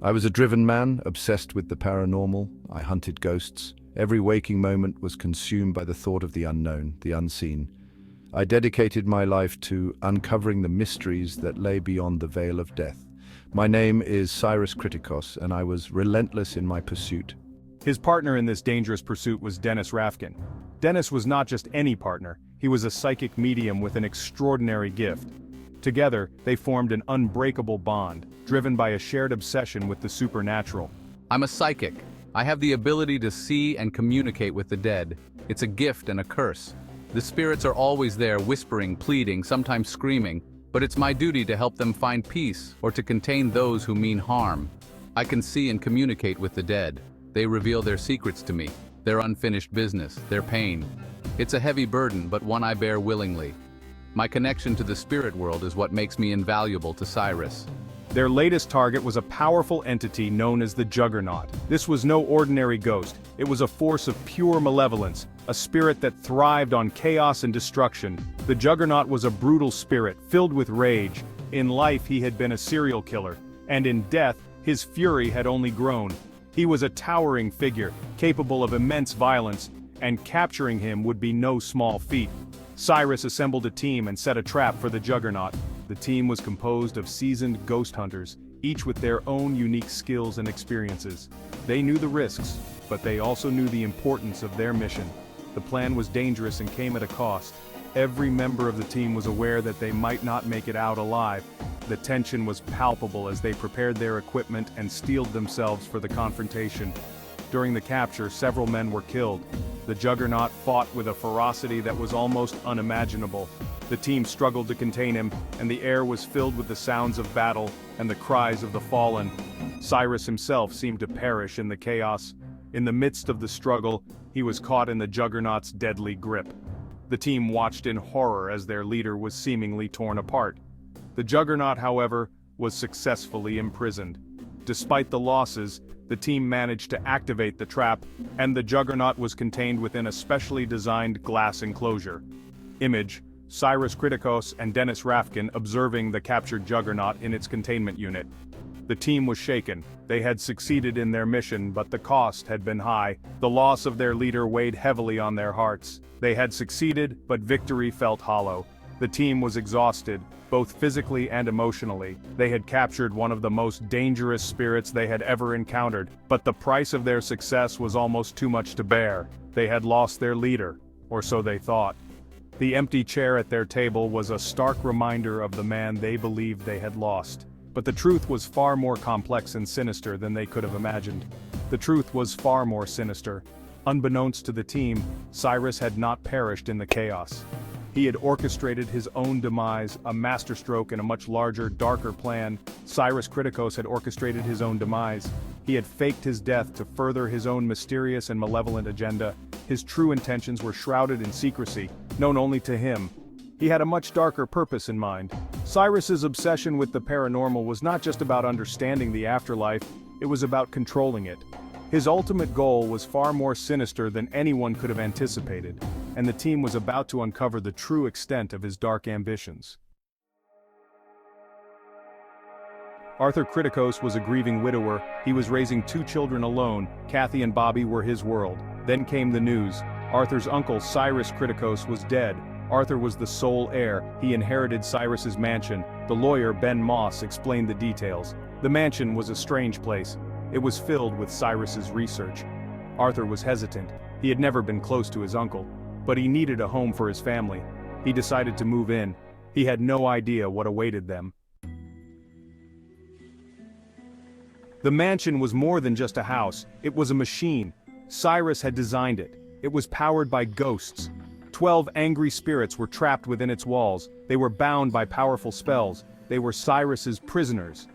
I was a driven man, obsessed with the paranormal. I hunted ghosts. Every waking moment was consumed by the thought of the unknown, the unseen. I dedicated my life to uncovering the mysteries that lay beyond the veil of death. My name is Cyrus Kriticos, and I was relentless in my pursuit. His partner in this dangerous pursuit was Dennis Rafkin. Dennis was not just any partner, he was a psychic medium with an extraordinary gift. Together, they formed an unbreakable bond, driven by a shared obsession with the supernatural. I'm a psychic. I have the ability to see and communicate with the dead. It's a gift and a curse. The spirits are always there, whispering, pleading, sometimes screaming, but it's my duty to help them find peace or to contain those who mean harm. I can see and communicate with the dead. They reveal their secrets to me, their unfinished business, their pain. It's a heavy burden, but one I bear willingly. My connection to the spirit world is what makes me invaluable to Cyrus. Their latest target was a powerful entity known as the Juggernaut. This was no ordinary ghost. It was a force of pure malevolence, a spirit that thrived on chaos and destruction. The Juggernaut was a brutal spirit, filled with rage. In life he had been a serial killer, and in death, his fury had only grown. He was a towering figure, capable of immense violence, and capturing him would be no small feat. Cyrus assembled a team and set a trap for the Juggernaut. The team was composed of seasoned ghost hunters, each with their own unique skills and experiences. They knew the risks, but they also knew the importance of their mission. The plan was dangerous and came at a cost. Every member of the team was aware that they might not make it out alive. The tension was palpable as they prepared their equipment and steeled themselves for the confrontation. During the capture, several men were killed. The Juggernaut fought with a ferocity that was almost unimaginable. The team struggled to contain him, and the air was filled with the sounds of battle and the cries of the fallen. Cyrus himself seemed to perish in the chaos. In the midst of the struggle, he was caught in the Juggernaut's deadly grip. The team watched in horror as their leader was seemingly torn apart. The Juggernaut, however, was successfully imprisoned. Despite the losses, the team managed to activate the trap, and the Juggernaut was contained within a specially designed glass enclosure. Image: Cyrus Kriticos and Dennis Rafkin observing the captured Juggernaut in its containment unit. The team was shaken. They had succeeded in their mission, but the cost had been high. The loss of their leader weighed heavily on their hearts. They had succeeded, but victory felt hollow. The team was exhausted, both physically and emotionally. They had captured one of the most dangerous spirits they had ever encountered, but the price of their success was almost too much to bear. They had lost their leader, or so they thought. The empty chair at their table was a stark reminder of the man they believed they had lost. But the truth was far more complex and sinister than they could have imagined. The truth was far more sinister. Unbeknownst to the team, Cyrus had not perished in the chaos. He had orchestrated his own demise, a masterstroke in a much larger, darker plan. Cyrus Kriticos had orchestrated his own demise. He had faked his death to further his own mysterious and malevolent agenda. His true intentions were shrouded in secrecy, known only to him. He had a much darker purpose in mind. Cyrus's obsession with the paranormal was not just about understanding the afterlife, it was about controlling it. His ultimate goal was far more sinister than anyone could have anticipated, and the team was about to uncover the true extent of his dark ambitions. Arthur Kriticos was a grieving widower. He was raising 2 children alone. Kathy and Bobby were his world. Then came the news. Arthur's uncle, Cyrus Kriticos, was dead. Arthur was the sole heir. He inherited Cyrus's mansion. The lawyer, Ben Moss, explained the details. The mansion was a strange place. It was filled with Cyrus's research. Arthur was hesitant. He had never been close to his uncle, but he needed a home for his family. He decided to move in. He had no idea what awaited them. The mansion was more than just a house. It was a machine. Cyrus had designed it. It was powered by ghosts. 12 angry spirits were trapped within its walls. They were bound by powerful spells. They were Cyrus's prisoners.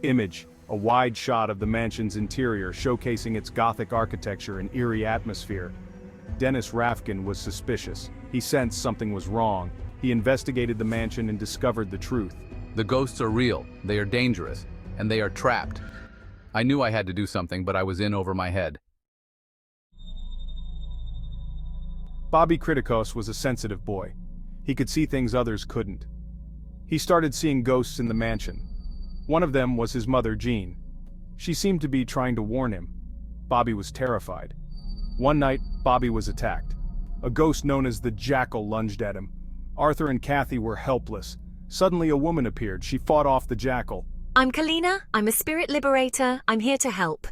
Image: a wide shot of the mansion's interior showcasing its Gothic architecture and eerie atmosphere. Dennis Rafkin was suspicious. He sensed something was wrong. He investigated the mansion and discovered the truth. The ghosts are real, they are dangerous, and they are trapped. I knew I had to do something, but I was in over my head. Bobby Kriticos was a sensitive boy. He could see things others couldn't. He started seeing ghosts in the mansion. One of them was his mother, Jean. She seemed to be trying to warn him. Bobby was terrified. One night, Bobby was attacked. A ghost known as the Jackal lunged at him. Arthur and Kathy were helpless. Suddenly a woman appeared. She fought off the Jackal. I'm Kalina. I'm a spirit liberator. I'm here to help.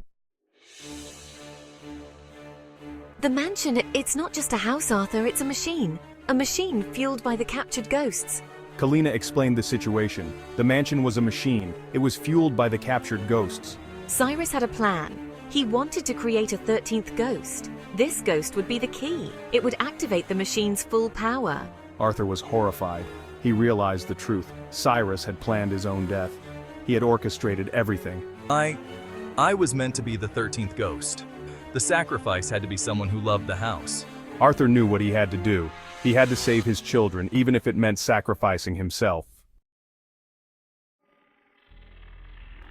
The mansion, it's not just a house, Arthur, it's a machine. A machine fueled by the captured ghosts. Kalina explained the situation. The mansion was a machine. It was fueled by the captured ghosts. Cyrus had a plan. He wanted to create a 13th ghost. This ghost would be the key. It would activate the machine's full power. Arthur was horrified. He realized the truth. Cyrus had planned his own death. He had orchestrated everything. I was meant to be the 13th ghost. The sacrifice had to be someone who loved the house. Arthur knew what he had to do. He had to save his children, even if it meant sacrificing himself.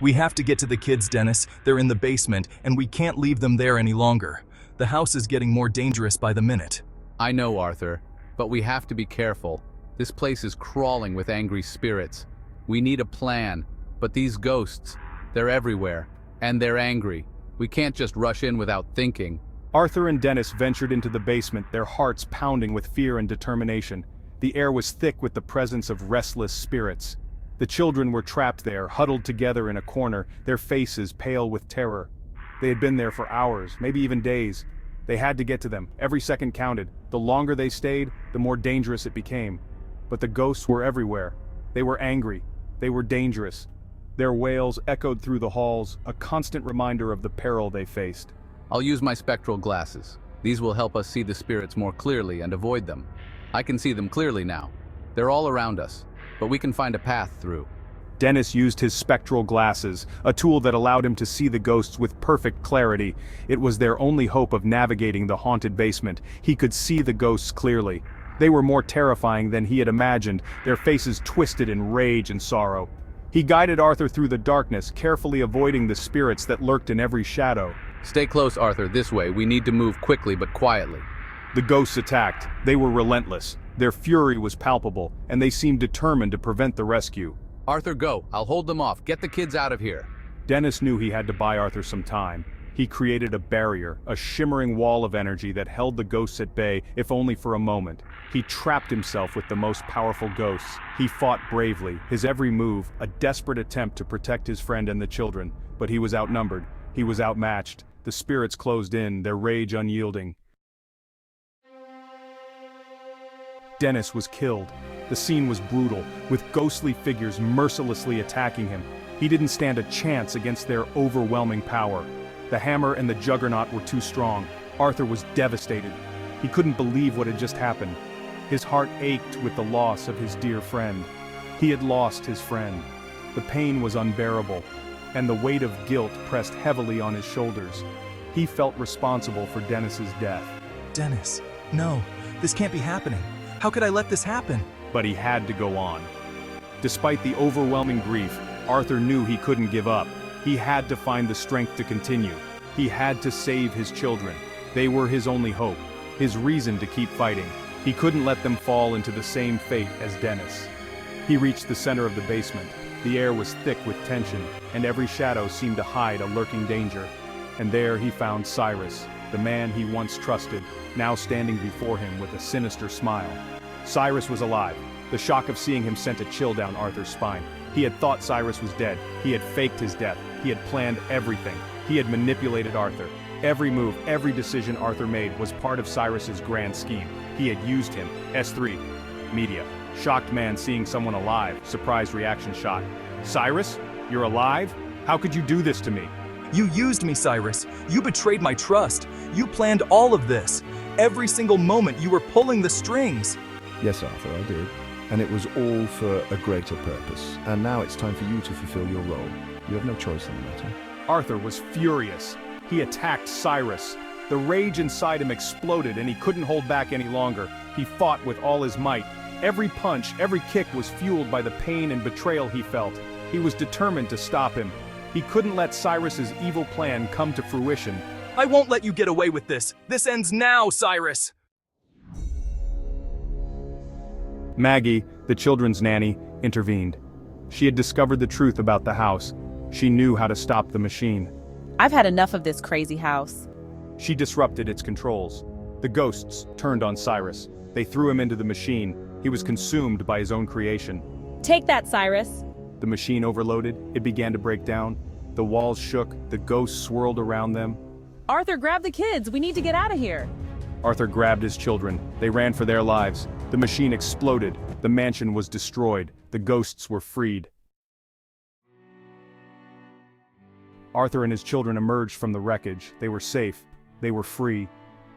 We have to get to the kids, Dennis. They're in the basement, and we can't leave them there any longer. The house is getting more dangerous by the minute. I know, Arthur, but we have to be careful. This place is crawling with angry spirits. We need a plan, but these ghosts, they're everywhere, and they're angry. We can't just rush in without thinking. Arthur and Dennis ventured into the basement, their hearts pounding with fear and determination. The air was thick with the presence of restless spirits. The children were trapped there, huddled together in a corner, their faces pale with terror. They had been there for hours, maybe even days. They had to get to them. Every second counted. The longer they stayed, the more dangerous it became. But the ghosts were everywhere. They were angry. They were dangerous. Their wails echoed through the halls, a constant reminder of the peril they faced. I'll use my spectral glasses. These will help us see the spirits more clearly and avoid them. I can see them clearly now. They're all around us, but we can find a path through. Dennis used his spectral glasses, a tool that allowed him to see the ghosts with perfect clarity. It was their only hope of navigating the haunted basement. He could see the ghosts clearly. They were more terrifying than he had imagined, their faces twisted in rage and sorrow. He guided Arthur through the darkness, carefully avoiding the spirits that lurked in every shadow. Stay close, Arthur, this way. We need to move quickly but quietly. The ghosts attacked. They were relentless. Their fury was palpable, and they seemed determined to prevent the rescue. Arthur, go. I'll hold them off. Get the kids out of here. Dennis knew he had to buy Arthur some time. He created a barrier, a shimmering wall of energy that held the ghosts at bay, if only for a moment. He trapped himself with the most powerful ghosts. He fought bravely, his every move a desperate attempt to protect his friend and the children. But he was outnumbered. He was outmatched. The spirits closed in, their rage unyielding. Dennis was killed. The scene was brutal, with ghostly figures mercilessly attacking him. He didn't stand a chance against their overwhelming power. The hammer and the Juggernaut were too strong. Arthur was devastated. He couldn't believe what had just happened. His heart ached with the loss of his dear friend. He had lost his friend. The pain was unbearable, and the weight of guilt pressed heavily on his shoulders. He felt responsible for Dennis's death. Dennis, no, this can't be happening. How could I let this happen? But he had to go on. Despite the overwhelming grief, Arthur knew he couldn't give up. He had to find the strength to continue. He had to save his children. They were his only hope, his reason to keep fighting. He couldn't let them fall into the same fate as Dennis. He reached the center of the basement. The air was thick with tension, and every shadow seemed to hide a lurking danger. And there he found Cyrus, the man he once trusted, now standing before him with a sinister smile. Cyrus was alive. The shock of seeing him sent a chill down Arthur's spine. He had thought Cyrus was dead. He had faked his death. He had planned everything. He had manipulated Arthur. Every move, every decision Arthur made was part of Cyrus's grand scheme. He had used him. S3. Media. Shocked man seeing someone alive. Surprised reaction shot. Cyrus? You're alive? How could you do this to me? You used me, Cyrus. You betrayed my trust. You planned all of this. Every single moment you were pulling the strings. Yes, Arthur, I did. And it was all for a greater purpose. And now it's time for you to fulfill your role. You have no choice in the matter. Arthur was furious. He attacked Cyrus. The rage inside him exploded and he couldn't hold back any longer. He fought with all his might. Every punch, every kick was fueled by the pain and betrayal he felt. He was determined to stop him. He couldn't let Cyrus's evil plan come to fruition. I won't let you get away with this. This ends now, Cyrus. Maggie, the children's nanny, intervened. She had discovered the truth about the house. She knew how to stop the machine. I've had enough of this crazy house. She disrupted its controls. The ghosts turned on Cyrus. They threw him into the machine. He was consumed by his own creation. Take that, Cyrus. The machine overloaded. It began to break down. The walls shook. The ghosts swirled around them. Arthur, grab the kids. We need to get out of here. Arthur grabbed his children. They ran for their lives. The machine exploded. The mansion was destroyed. The ghosts were freed. Arthur and his children emerged from the wreckage. They were safe. They were free.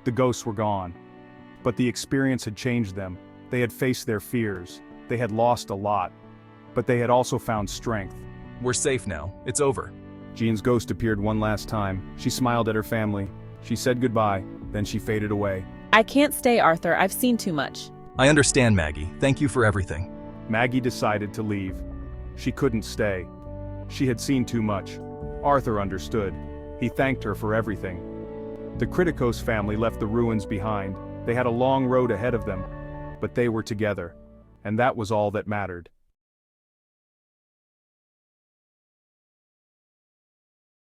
The ghosts were gone. But the experience had changed them. They had faced their fears. They had lost a lot. But they had also found strength. We're safe now. It's over. Jean's ghost appeared one last time. She smiled at her family. She said goodbye. Then she faded away. I can't stay, Arthur. I've seen too much. I understand, Maggie. Thank you for everything. Maggie decided to leave. She couldn't stay. She had seen too much. Arthur understood. He thanked her for everything. The Kriticos family left the ruins behind. They had a long road ahead of them. But they were together. And that was all that mattered.